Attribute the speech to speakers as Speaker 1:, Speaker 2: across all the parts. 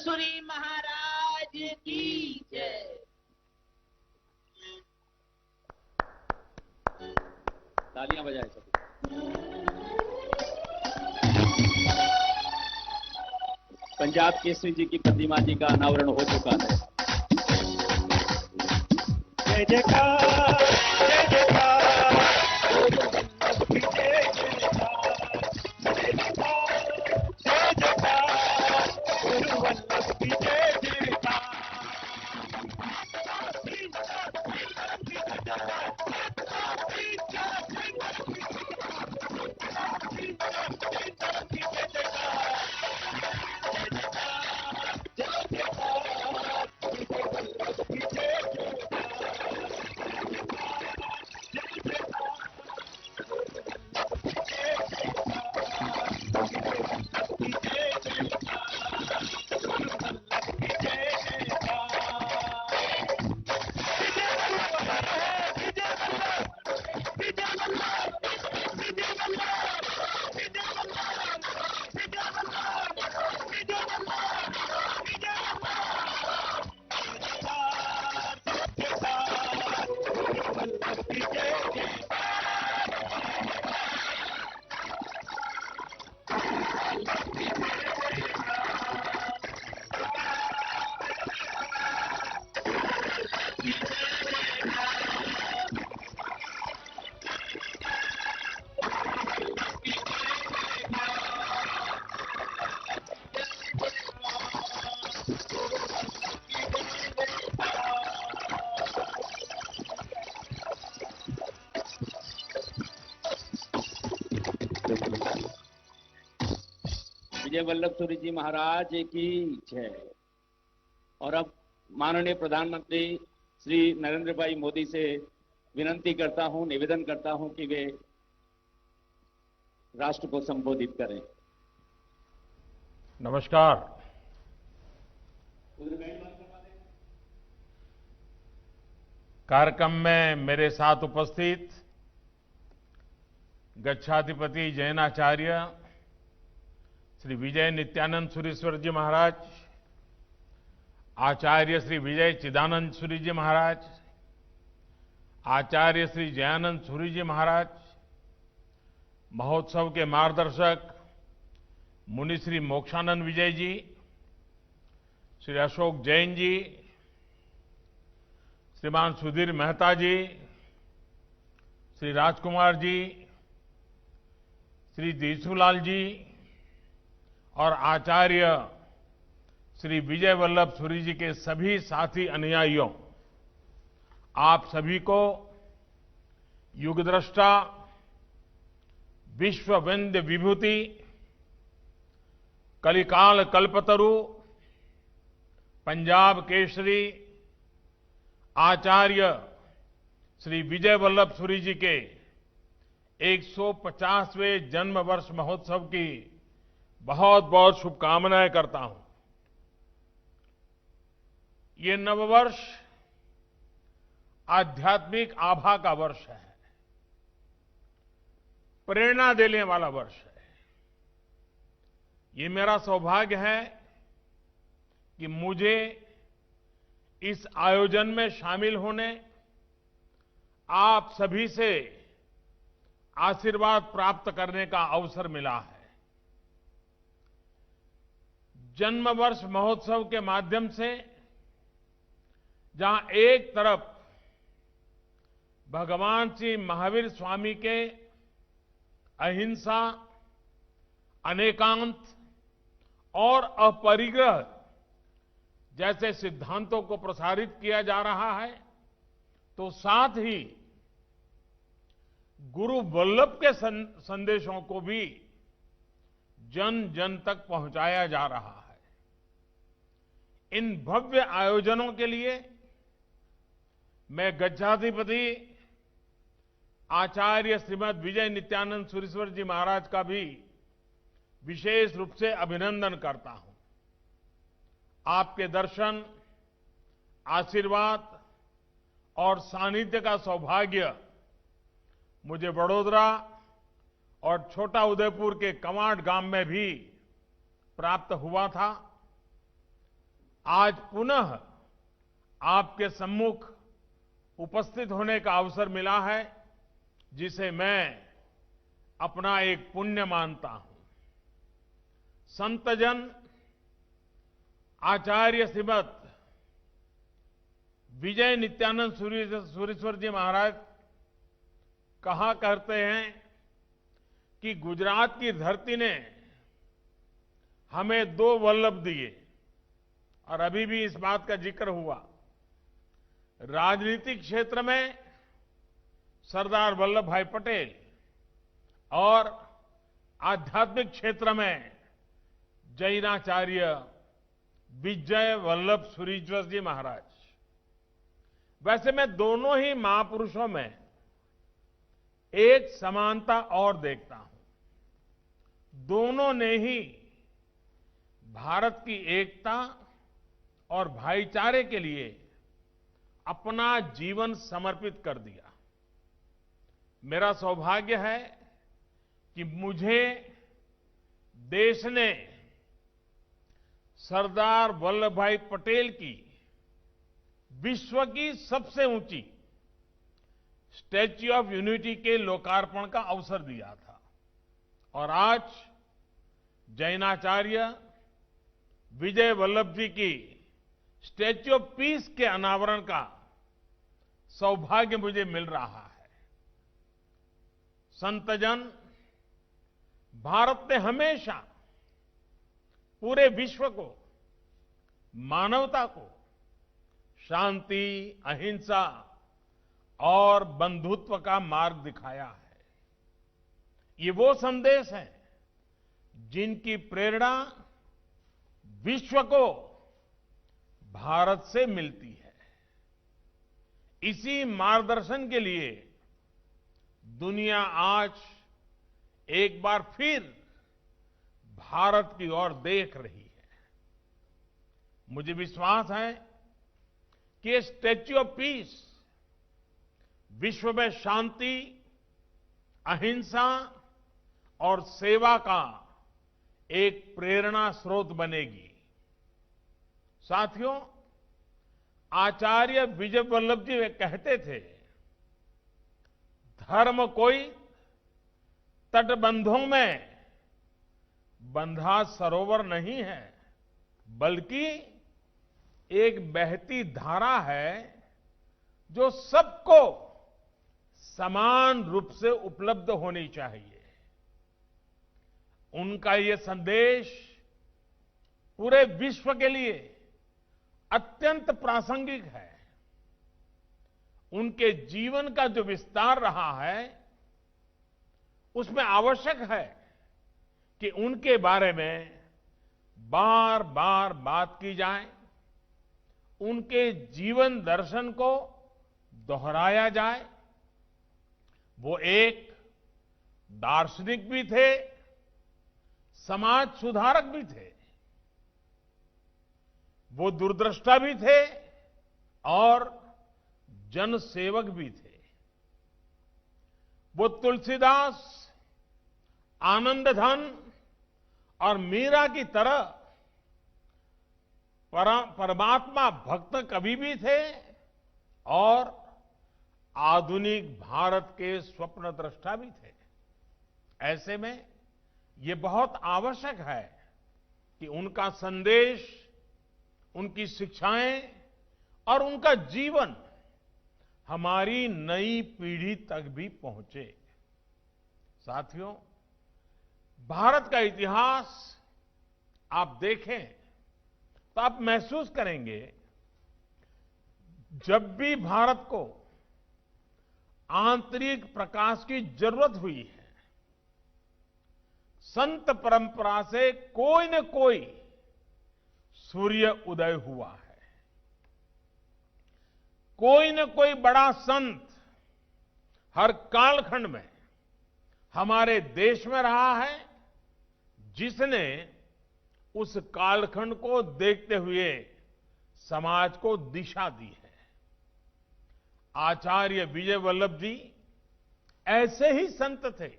Speaker 1: सूरी महाराज की जय।
Speaker 2: तालियां बजाए सभी। पंजाब केसरी जी की प्रतिमा जी का अनावरण हो चुका है।
Speaker 3: जय जयकार, जय जयकार, जय जयकार, गुरु वल्लभ की जय जयकार।
Speaker 2: विजय वल्लभ सूरी जी महाराज की जय। और अब माननीय प्रधानमंत्री श्री नरेंद्र भाई मोदी से विनती करता हूं, निवेदन करता हूं कि वे राष्ट्र को संबोधित करें।
Speaker 4: नमस्कार। कार्यक्रम में मेरे साथ उपस्थित गच्छाधिपति जैनाचार्य श्री विजय नित्यानंद सुरीश्वर जी महाराज, आचार्य श्री विजय चिदानंद सूरी जी महाराज, आचार्य श्री जयानंद सूरी जी महाराज, महोत्सव के मार्गदर्शक मुनि श्री मोक्षानंद विजय जी, श्री अशोक जैन जी, श्रीमान सुधीर मेहता जी, श्री राजकुमार जी, श्री देसुलाल जी और आचार्य श्री विजय वल्लभ सूरी जी के सभी साथी अनुयायियों, आप सभी को युगद्रष्टा, विश्व वंद्य विभूति, कलिकाल कल्पतरु, पंजाब केसरी आचार्य श्री विजय वल्लभ सूरी जी के 150वें जन्म वर्ष महोत्सव की बहुत बहुत शुभकामनाएं करता हूं। ये नववर्ष आध्यात्मिक आभा का वर्ष है, प्रेरणा देने वाला वर्ष है। ये मेरा सौभाग्य है कि मुझे इस आयोजन में शामिल होने, आप सभी से आशीर्वाद प्राप्त करने का अवसर मिला है। जन्म वर्ष महोत्सव के माध्यम से जहां एक तरफ भगवान श्री महावीर स्वामी के अहिंसा, अनेकांत और अपरिग्रह जैसे सिद्धांतों को प्रसारित किया जा रहा है, तो साथ ही गुरु वल्लभ के संदेशों को भी जन जन तक पहुंचाया जा रहा है। इन भव्य आयोजनों के लिए मैं गच्छाधिपति आचार्य श्रीमद विजय नित्यानंद सुरीश्वर जी महाराज का भी विशेष रूप से अभिनंदन करता हूं। आपके दर्शन, आशीर्वाद और सानिध्य का सौभाग्य मुझे वडोदरा और छोटा उदयपुर के कवांट गांव में भी प्राप्त हुआ था। आज पुनः आपके सम्मुख उपस्थित होने का अवसर मिला है, जिसे मैं अपना एक पुण्य मानता हूं। संतजन आचार्य श्रीमद विजय नित्यानंद सूरीश्वर जी महाराज कहा करते हैं कि गुजरात की धरती ने हमें 2 वल्लभ दिए, और अभी भी इस बात का जिक्र हुआ। राजनीतिक क्षेत्र में सरदार वल्लभ भाई पटेल और आध्यात्मिक क्षेत्र में जैनाचार्य विजय वल्लभ सूरीश्वर जी महाराज। वैसे मैं दोनों ही महापुरुषों में एक समानता और देखता हूं। दोनों ने ही भारत की एकता और भाईचारे के लिए अपना जीवन समर्पित कर दिया। मेरा सौभाग्य है कि मुझे देश ने सरदार वल्लभ भाई पटेल की विश्व की सबसे ऊंची स्टैच्यू ऑफ यूनिटी के लोकार्पण का अवसर दिया था, और आज जैनाचार्य विजय वल्लभ जी की स्टैच्यू ऑफ पीस के अनावरण का सौभाग्य मुझे मिल रहा है। संतजन, भारत ने हमेशा पूरे विश्व को, मानवता को शांति, अहिंसा और बंधुत्व का मार्ग दिखाया है। ये वो संदेश है जिनकी प्रेरणा विश्व को भारत से मिलती है। इसी मार्गदर्शन के लिए दुनिया आज एक बार फिर भारत की ओर देख रही है। मुझे विश्वास है कि ये स्टैच्यू ऑफ पीस विश्व में शांति, अहिंसा और सेवा का एक प्रेरणा स्रोत बनेगी। साथियों, आचार्य विजय वल्लभ जी वे कहते थे, धर्म कोई तटबंधों में बंधा सरोवर नहीं है, बल्कि एक बहती धारा है जो सबको समान रूप से उपलब्ध होनी चाहिए। उनका ये संदेश पूरे विश्व के लिए अत्यंत प्रासंगिक है। उनके जीवन का जो विस्तार रहा है, उसमें आवश्यक है कि उनके बारे में बार बार बात की जाए, उनके जीवन दर्शन को दोहराया जाए। वो एक दार्शनिक भी थे, समाज सुधारक भी थे, वो दूरदृष्टा भी थे और जनसेवक भी थे। वो तुलसीदास, आनंदधन और मीरा की तरह परमात्मा भक्त कवि भी थे और आधुनिक भारत के स्वप्न दृष्टा भी थे। ऐसे में ये बहुत आवश्यक है कि उनका संदेश, उनकी शिक्षाएं और उनका जीवन हमारी नई पीढ़ी तक भी पहुंचे। साथियों, भारत का इतिहास आप देखें तो आप महसूस करेंगे, जब भी भारत को आंतरिक प्रकाश की जरूरत हुई है, संत परंपरा से कोई न कोई सूर्य उदय हुआ है। कोई न कोई बड़ा संत हर कालखंड में हमारे देश में रहा है, जिसने उस कालखंड को देखते हुए समाज को दिशा दी है। आचार्य विजय वल्लभ जी ऐसे ही संत थे।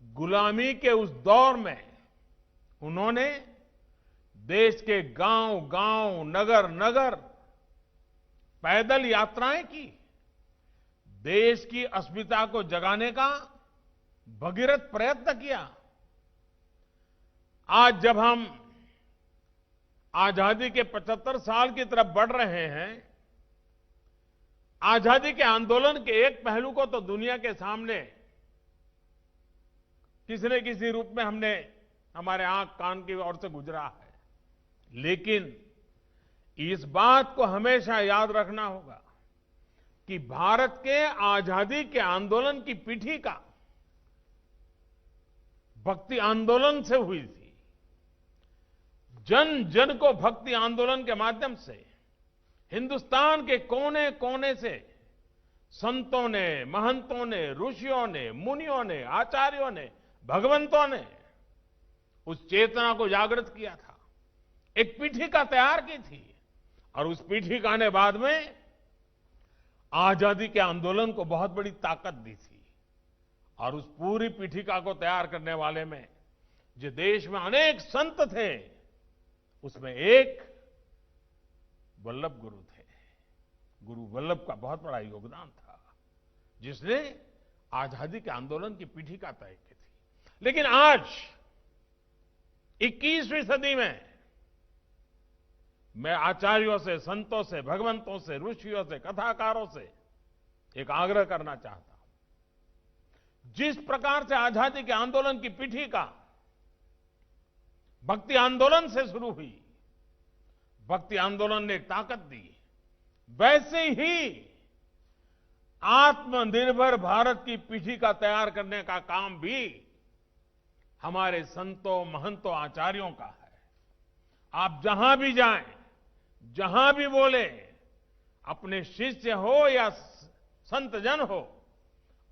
Speaker 4: गुलामी के उस दौर में उन्होंने देश के गांव गांव, नगर नगर पैदल यात्राएं की, देश की अस्मिता को जगाने का भगीरथ प्रयत्न किया। आज जब हम आजादी के 75 साल की तरफ बढ़ रहे हैं, आजादी के आंदोलन के एक पहलू को तो दुनिया के सामने किसी न किसी रूप में हमने हमारे आंख कान की ओर से गुजरा है, लेकिन इस बात को हमेशा याद रखना होगा कि भारत के आजादी के आंदोलन की पीठिका भक्ति आंदोलन से हुई थी। जन जन को भक्ति आंदोलन के माध्यम से हिंदुस्तान के कोने कोने से संतों ने, महंतों ने, ऋषियों ने, मुनियों ने, आचार्यों ने, भगवंतों ने उस चेतना को जागृत किया था, एक पीठिका तैयार की थी और उस पीठिका ने बाद में आजादी के आंदोलन को बहुत बड़ी ताकत दी थी। और उस पूरी पीठिका को तैयार करने वाले में जो देश में अनेक संत थे, उसमें एक वल्लभ गुरु थे। गुरु वल्लभ का बहुत बड़ा योगदान था, जिसने आजादी के आंदोलन की पीठिका तय की थी। लेकिन आज 21वीं सदी में मैं आचार्यों से, संतों से, भगवंतों से, ऋषियों से, कथाकारों से एक आग्रह करना चाहता हूं। जिस प्रकार से आजादी के आंदोलन की पीठिका भक्ति आंदोलन से शुरू हुई, भक्ति आंदोलन ने एक ताकत दी, वैसे ही आत्मनिर्भर भारत की पीठिका तैयार करने का काम भी हमारे संतों, महंतों, आचार्यों का है। आप जहां भी जाएं, जहां भी बोले, अपने शिष्य हो या संत जन हो,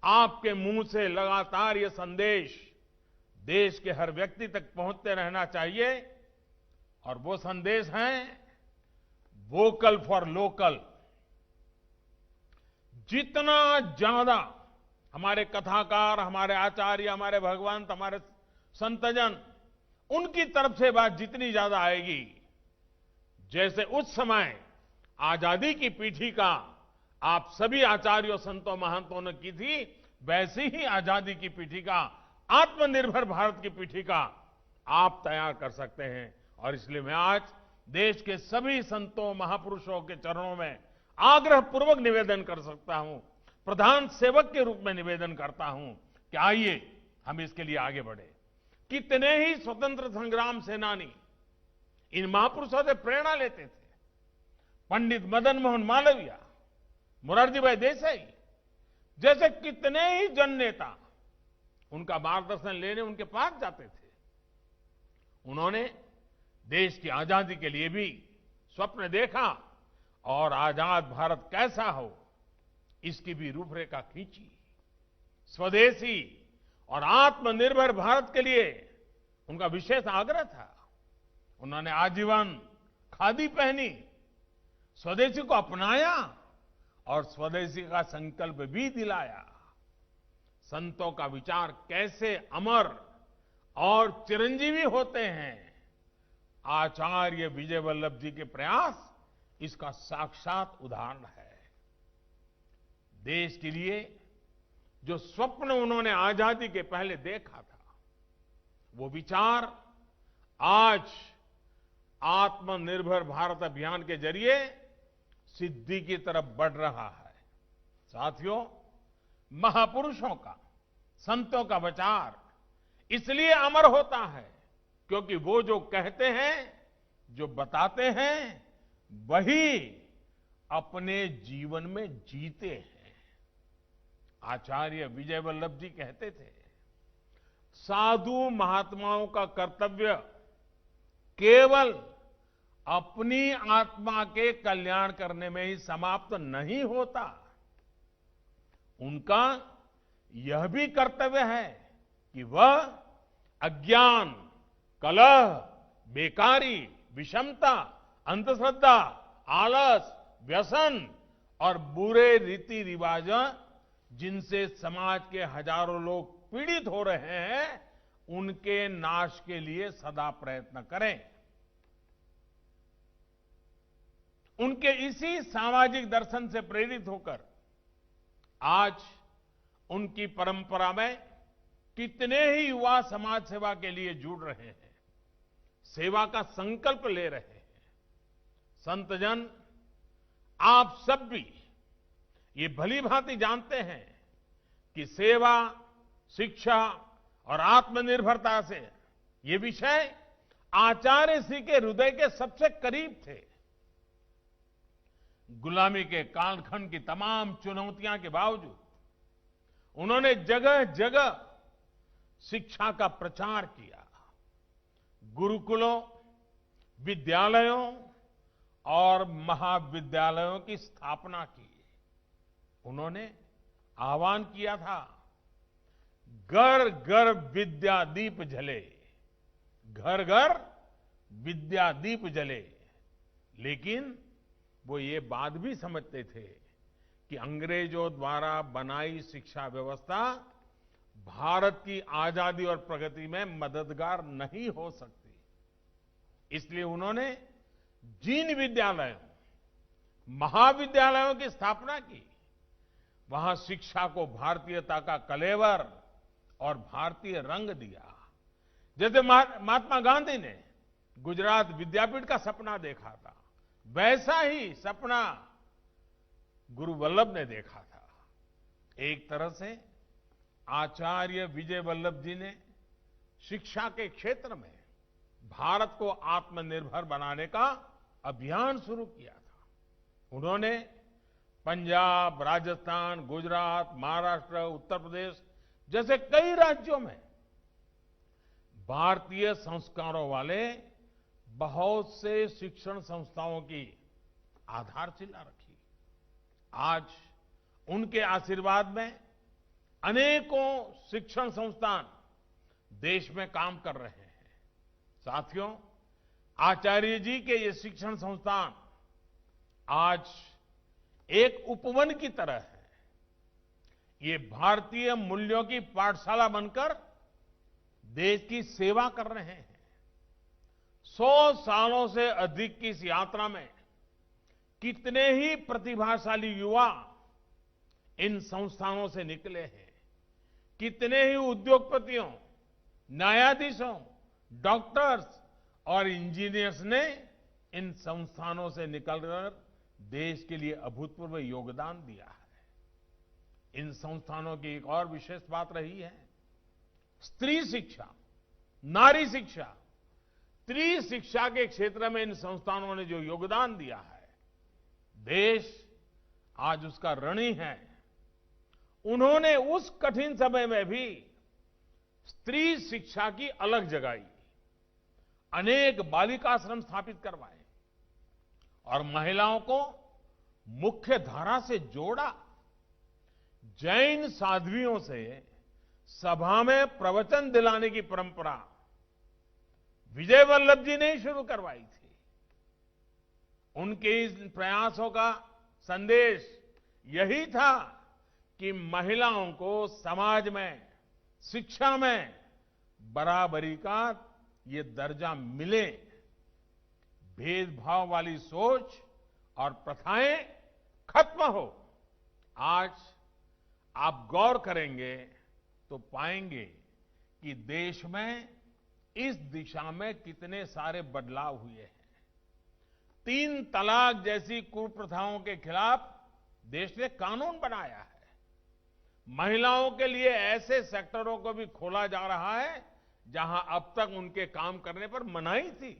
Speaker 4: आपके मुंह से लगातार ये संदेश देश के हर व्यक्ति तक पहुंचते रहना चाहिए। और वो संदेश है वोकल फॉर लोकल। जितना ज्यादा हमारे कथाकार, हमारे आचार्य, हमारे भगवंत, हमारे संतजन, उनकी तरफ से बात जितनी ज्यादा आएगी, जैसे उस समय आजादी की पीठिका आप सभी आचार्यों, संतों, महंतों ने की थी, वैसी ही आजादी की पीठिका, आत्मनिर्भर भारत की पीठिका आप तैयार कर सकते हैं। और इसलिए मैं आज देश के सभी संतों, महापुरुषों के चरणों में आग्रह पूर्वक निवेदन कर सकता हूं, प्रधान सेवक के रूप में निवेदन करता हूं कि आइए हम इसके लिए आगे बढ़े। कितने ही स्वतंत्र संग्राम सेनानी इन महापुरुषों से प्रेरणा लेते थे। पंडित मदन मोहन मालवीय, मोरारजी भाई देसाई जैसे कितने ही जन नेता उनका मार्गदर्शन लेने उनके पास जाते थे। उन्होंने देश की आजादी के लिए भी स्वप्न देखा और आजाद भारत कैसा हो, इसकी भी रूपरेखा खींची। स्वदेशी और आत्मनिर्भर भारत के लिए उनका विशेष आग्रह था। उन्होंने आजीवन खादी पहनी, स्वदेशी को अपनाया और स्वदेशी का संकल्प भी दिलाया। संतों का विचार कैसे अमर और चिरंजीवी होते हैं, आचार्य विजय वल्लभ जी के प्रयास इसका साक्षात उदाहरण है। देश के लिए जो स्वप्न उन्होंने आजादी के पहले देखा था, वो विचार आज आत्मनिर्भर भारत अभियान के जरिए सिद्धि की तरफ बढ़ रहा है। साथियों, महापुरुषों का, संतों का विचार इसलिए अमर होता है क्योंकि वो जो कहते हैं, जो बताते हैं, वही अपने जीवन में जीते हैं। आचार्य विजय वल्लभ जी कहते थे, साधु महात्माओं का कर्तव्य केवल अपनी आत्मा के कल्याण करने में ही समाप्त नहीं होता, उनका यह भी कर्तव्य है कि वह अज्ञान, कलह, बेकारी, विषमता, अंधश्रद्धा, आलस, व्यसन और बुरे रीति रिवाज जिनसे समाज के हजारों लोग पीड़ित हो रहे हैं, उनके नाश के लिए सदा प्रयत्न करें। उनके इसी सामाजिक दर्शन से प्रेरित होकर आज उनकी परंपरा में कितने ही युवा समाज सेवा के लिए जुड़ रहे हैं, सेवा का संकल्प ले रहे हैं। संतजन, आप सब भी ये भली भांति जानते हैं कि सेवा, शिक्षा और आत्मनिर्भरता से ये विषय आचार्य श्री के हृदय के सबसे करीब थे। गुलामी के कालखंड की तमाम चुनौतियां के बावजूद उन्होंने जगह जगह शिक्षा का प्रचार किया, गुरुकुलों, विद्यालयों और महाविद्यालयों की स्थापना की। उन्होंने आह्वान किया था, घर घर विद्या दीप जले, घर घर विद्या दीप जले। लेकिन वो ये बात भी समझते थे कि अंग्रेजों द्वारा बनाई शिक्षा व्यवस्था भारत की आजादी और प्रगति में मददगार नहीं हो सकती। इसलिए उन्होंने जिन विद्यालयों, महाविद्यालयों की स्थापना की, वहां शिक्षा को भारतीयता का कलेवर और भारतीय रंग दिया। जैसे महात्मा गांधी ने गुजरात विद्यापीठ का सपना देखा था, वैसा ही सपना गुरु वल्लभ ने देखा था। एक तरह से आचार्य विजय वल्लभ जी ने शिक्षा के क्षेत्र में भारत को आत्मनिर्भर बनाने का अभियान शुरू किया था। उन्होंने पंजाब, राजस्थान, गुजरात, महाराष्ट्र, उत्तर प्रदेश जैसे कई राज्यों में भारतीय संस्कारों वाले बहुत से शिक्षण संस्थाओं की आधारशिला रखी। आज उनके आशीर्वाद में अनेकों शिक्षण संस्थान देश में काम कर रहे हैं। साथियों, आचार्य जी के ये शिक्षण संस्थान आज एक उपवन की तरह है। ये भारतीय मूल्यों की पाठशाला बनकर देश की सेवा कर रहे हैं। 100 सालों से अधिक की इस यात्रा में कितने ही प्रतिभाशाली युवा इन संस्थानों से निकले हैं। कितने ही उद्योगपतियों, न्यायाधीशों, डॉक्टर्स और इंजीनियर्स ने इन संस्थानों से निकलकर देश के लिए अभूतपूर्व योगदान दिया है। इन संस्थानों की एक और विशेष बात रही है, स्त्री शिक्षा, नारी शिक्षा, त्रिशिक्षा के क्षेत्र में इन संस्थानों ने जो योगदान दिया है, देश आज उसका ऋणी है। उन्होंने उस कठिन समय में भी स्त्री शिक्षा की अलग जगाई, अनेक बालिकाश्रम स्थापित करवाए और महिलाओं को मुख्य धारा से जोड़ा। जैन साध्वियों से सभा में प्रवचन दिलाने की परंपरा विजय वल्लभ जी ने ही शुरू करवाई थी। उनके इस प्रयासों का संदेश यही था कि महिलाओं को समाज में, शिक्षा में बराबरी का ये दर्जा मिले। भेदभाव वाली सोच और प्रथाएं खत्म हो। आज आप गौर करेंगे तो पाएंगे कि देश में इस दिशा में कितने सारे बदलाव हुए हैं। 3 तलाक जैसी कुप्रथाओं के खिलाफ देश ने कानून बनाया है। महिलाओं के लिए ऐसे सेक्टरों को भी खोला जा रहा है जहां अब तक उनके काम करने पर मनाही थी।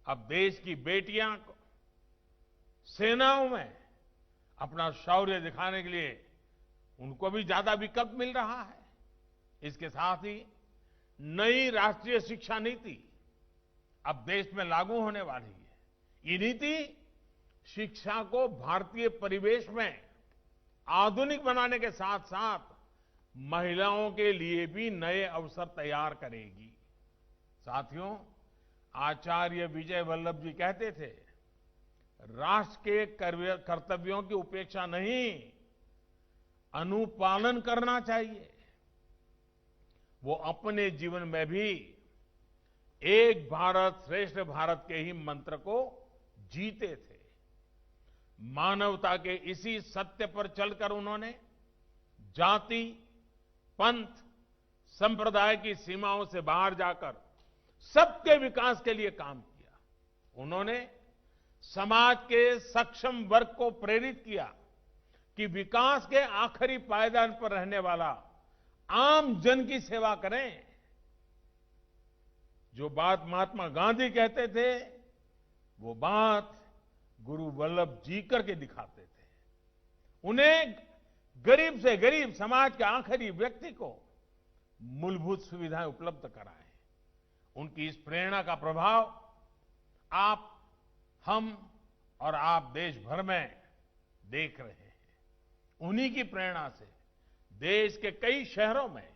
Speaker 4: अब देश की बेटियां सेनाओं में अपना शौर्य दिखाने के लिए उनको भी ज्यादा विकल्प मिल रहा है। इसके साथ ही नई राष्ट्रीय शिक्षा नीति अब देश में लागू होने वाली है। ये नीति शिक्षा को भारतीय परिवेश में आधुनिक बनाने के साथ साथ महिलाओं के लिए भी नए अवसर तैयार करेगी। साथियों, आचार्य विजय वल्लभ जी कहते थे, राष्ट्र के कर्तव्यों की उपेक्षा नहीं, अनुपालन करना चाहिए। वो अपने जीवन में भी एक भारत श्रेष्ठ भारत के ही मंत्र को जीते थे। मानवता के इसी सत्य पर चलकर उन्होंने जाति, पंथ, संप्रदाय की सीमाओं से बाहर जाकर सबके विकास के लिए काम किया। उन्होंने समाज के सक्षम वर्ग को प्रेरित किया कि विकास के आखिरी पायदान पर रहने वाला आम जन की सेवा करें। जो बात महात्मा गांधी कहते थे, वो बात गुरु वल्लभ जी करके दिखाते थे। उन्हें गरीब से गरीब समाज के आखिरी व्यक्ति को मूलभूत सुविधाएं उपलब्ध कराएं। उनकी इस प्रेरणा का प्रभाव आप, हम और आप देश भर में देख रहे हैं। उन्हीं की प्रेरणा से देश के कई शहरों में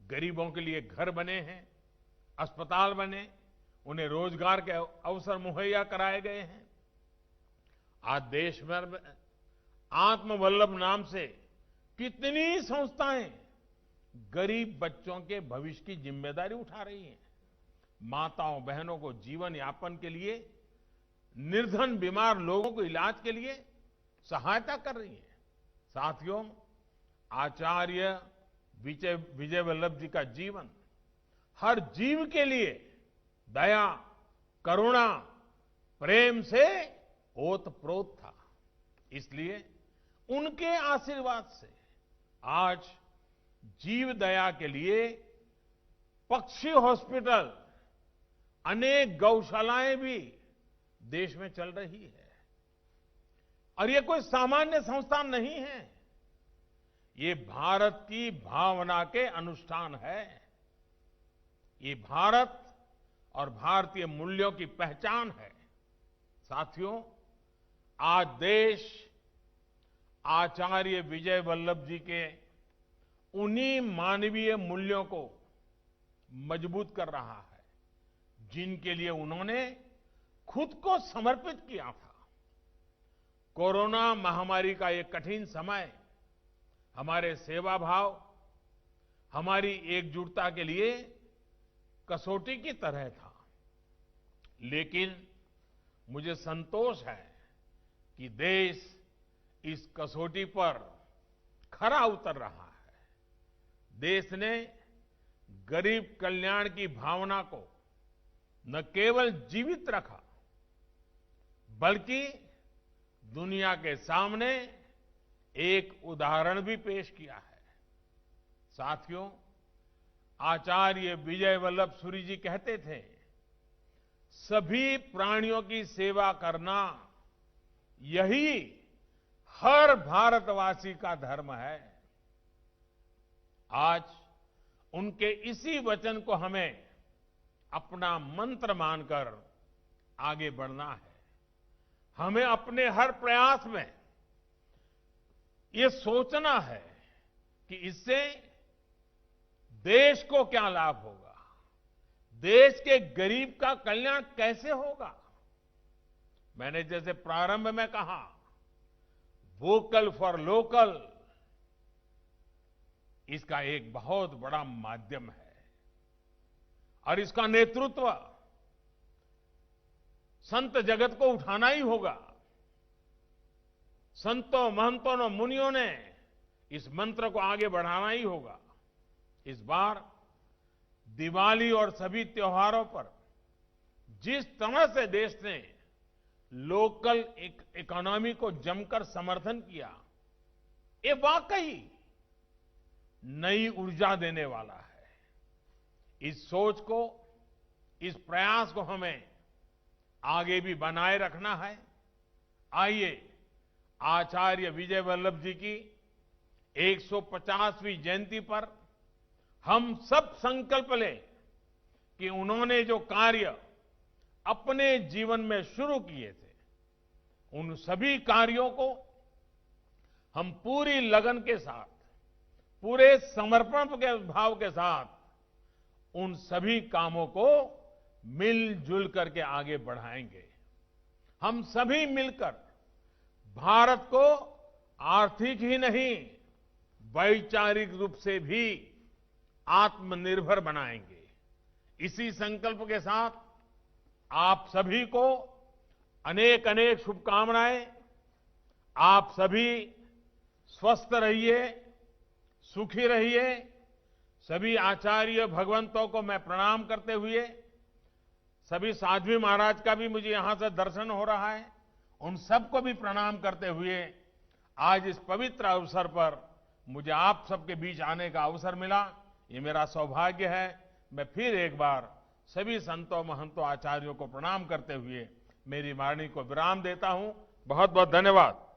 Speaker 4: गरीबों के लिए घर बने हैं, अस्पताल बने, उन्हें रोजगार के अवसर मुहैया कराए गए हैं। आज देश भर में आत्मवल्लभ नाम से कितनी संस्थाएं गरीब बच्चों के भविष्य की जिम्मेदारी उठा रही हैं। माताओं बहनों को जीवन यापन के लिए, निर्धन बीमार लोगों को इलाज के लिए सहायता कर रही हैं। साथियों, आचार्य विजय वल्लभ जी का जीवन हर जीव के लिए दया, करुणा, प्रेम से ओतप्रोत था। इसलिए उनके आशीर्वाद से आज जीव दया के लिए पक्षी हॉस्पिटल, अनेक गौशालाएं भी देश में चल रही है। और ये कोई सामान्य संस्थान नहीं है, ये भारत की भावना के अनुष्ठान है। ये भारत और भारतीय मूल्यों की पहचान है। साथियों, आज देश आचार्य विजय वल्लभ जी के उन्हीं मानवीय मूल्यों को मजबूत कर रहा है, जिनके लिए उन्होंने खुद को समर्पित किया था। कोरोना महामारी का ये कठिन समय हमारे सेवा भाव, हमारी एकजुटता के लिए कसौटी की तरह था। लेकिन मुझे संतोष है कि देश इस कसौटी पर खरा उतर रहा है। देश ने गरीब कल्याण की भावना को न केवल जीवित रखा, बल्कि दुनिया के सामने एक उदाहरण भी पेश किया है। साथियों, आचार्य विजय वल्लभ सूरी जी कहते थे, सभी प्राणियों की सेवा करना यही हर भारतवासी का धर्म है। आज उनके इसी वचन को हमें अपना मंत्र मानकर आगे बढ़ना है। हमें अपने हर प्रयास में ये सोचना है कि इससे देश को क्या लाभ होगा, देश के गरीब का कल्याण कैसे होगा। मैंने जैसे प्रारंभ में कहा, वोकल फॉर लोकल इसका एक बहुत बड़ा माध्यम है और इसका नेतृत्व संत जगत को उठाना ही होगा। संतों, महंतों और मुनियों ने इस मंत्र को आगे बढ़ाना ही होगा। इस बार दिवाली और सभी त्योहारों पर जिस तरह से देश ने लोकल इकोनॉमी को जमकर समर्थन किया, ये वाकई नई ऊर्जा देने वाला है। इस सोच को, इस प्रयास को हमें आगे भी बनाए रखना है। आइए आचार्य विजय वल्लभ जी की 150वीं जयंती पर हम सब संकल्प लें कि उन्होंने जो कार्य अपने जीवन में शुरू किए थे, उन सभी कार्यों को हम पूरी लगन के साथ, पूरे समर्पण के भाव के साथ उन सभी कामों को मिलजुल करके आगे बढ़ाएंगे। हम सभी मिलकर भारत को आर्थिक ही नहीं, वैचारिक रूप से भी आत्मनिर्भर बनाएंगे। इसी संकल्प के साथ आप सभी को अनेक अनेक शुभकामनाएं। आप सभी स्वस्थ रहिए, सुखी रहिए। सभी आचार्य भगवंतों को मैं प्रणाम करते हुए, सभी साध्वी महाराज का भी मुझे यहां से दर्शन हो रहा है, उन सबको भी प्रणाम करते हुए आज इस पवित्र अवसर पर मुझे आप सबके बीच आने का अवसर मिला, ये मेरा सौभाग्य है। मैं फिर एक बार सभी संतों, महंतों, आचार्यों को प्रणाम करते हुए मेरी वाणी को विराम देता हूं। बहुत बहुत धन्यवाद।